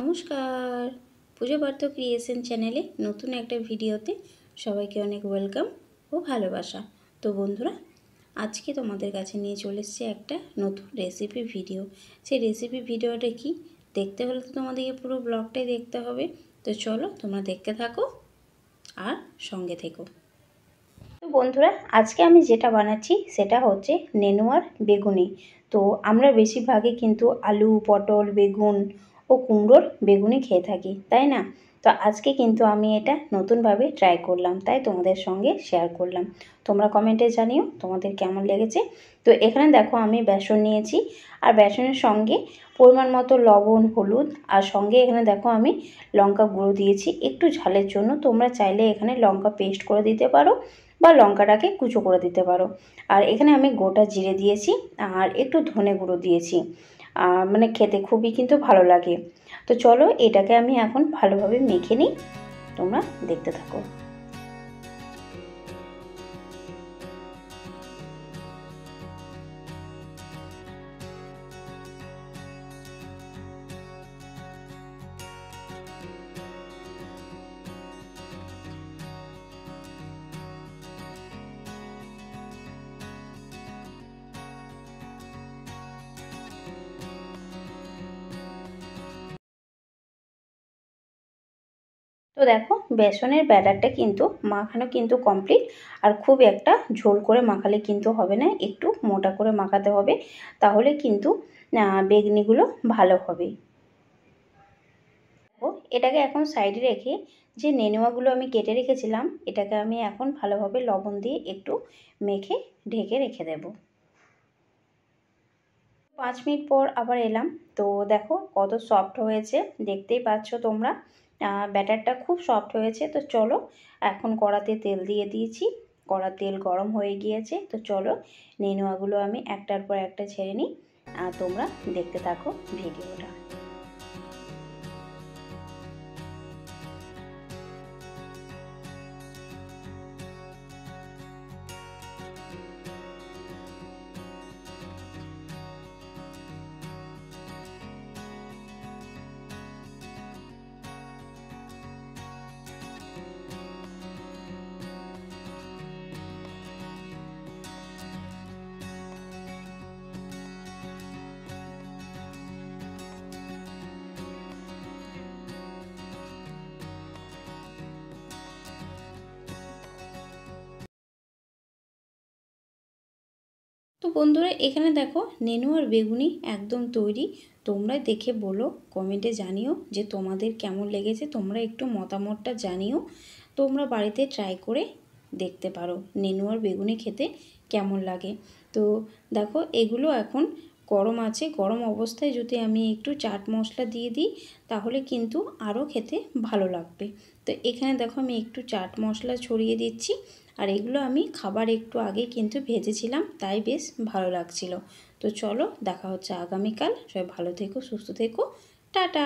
নমস্কার, পুজো পার্থ ক্রিয়েশন চ্যানেলে নতুন একটা ভিডিওতে সবাইকে অনেক ওয়েলকাম ও ভালোবাসা। তো বন্ধুরা, আজকে তোমাদের কাছে নিয়ে চলে এসেছি একটা নতুন রেসিপি ভিডিও। সেই রেসিপি ভিডিওটা কি দেখতে হলে তো তোমাদেরকে পুরো ব্লগটাই দেখতে হবে। তো চলো তোমরা দেখতে থাকো আর সঙ্গে থেকো। তো বন্ধুরা, আজকে আমি যেটা বানাচ্ছি সেটা হচ্ছে নেনুয়ার বেগুনি। তো আমরা বেশিরভাগই কিন্তু আলু, পটল, বেগুন ও কুমড়োর বেগুনি খেয়ে থাকি, তাই না? তো আজকে কিন্তু আমি এটা নতুনভাবে ট্রাই করলাম, তাই তোমাদের সঙ্গে শেয়ার করলাম। তোমরা কমেন্টে জানিও তোমাদের কেমন লেগেছে। তো এখানে দেখো আমি বেসন নিয়েছি, আর বেসনের সঙ্গে পরিমাণ মতো লবণ, হলুদ, আর সঙ্গে এখানে দেখো আমি লঙ্কা গুঁড়ো দিয়েছি একটু ঝালের জন্য। তোমরা চাইলে এখানে লঙ্কা পেস্ট করে দিতে পারো বা লঙ্কাটাকে কুচো করে দিতে পারো। আর এখানে আমি গোটা জিরে দিয়েছি আর একটু ধনে গুঁড়ো দিয়েছি। মানে খেতে খুবই কিন্তু ভালো লাগে। তো চলো এটাকে আমি এখন ভালোভাবে মেখে নিই, তোমরা দেখতে থাকো। তো দেখো বেসনের ব্যাটারটা কিন্তু মাখানো কিন্তু কমপ্লিট। আর খুব একটা ঝোল করে মাখালে কিন্তু হবে না, একটু মোটা করে মাখাতে হবে, তাহলে কিন্তু বেগনিগুলো ভালো হবে। এটাকে এখন সাইডে রেখে যে নেনুয়াগুলো আমি কেটে রেখেছিলাম এটাকে আমি এখন ভালোভাবে লবণ দিয়ে একটু মেখে ঢেকে রেখে দেব। 5 মিনিট পর আবার এলাম। তো দেখো কত সফট হয়েছে, দেখতেই পাচ্ছ তোমরা। ব্যাটারটা খুব সফট হয়েছে। তো চলো এখন কড়াতে তেল দিয়ে দিয়েছি, কড়ার তেল গরম হয়ে গিয়েছে। তো চলো নেনুয়াগুলো আমি একটার পর একটা ছেড়ে নিই আর তোমরা দেখতে থাকো ভিডিওটা। তো বন্ধুরা, এখানে দেখো নেনুয়ার বেগুনি একদম তৈরি। তোমরা দেখে বলো, কমেন্টে জানিও যে তোমাদের কেমন লেগেছে। তোমরা একটু মতামতটা জানিও। তোমরা বাড়িতে ট্রাই করে দেখতে পারো নেনুয়ার বেগুনি খেতে কেমন লাগে। তো দেখো এগুলো এখন গরম আছে, গরম অবস্থায় যদি আমি একটু চাট মশলা দিয়ে দিই তাহলে কিন্তু আরও খেতে ভালো লাগবে। তো এখানে দেখো আমি একটু চাট মশলা ছড়িয়ে দিচ্ছি। আর এগুলো আমি খাবার একটু আগে কিন্তু ভেজেছিলাম, তাই বেশ ভালো লাগছিল। তো চলো দেখা হচ্ছে আগামীকাল। সবাই ভালো থেকো, সুস্থ থেকো, টাটা।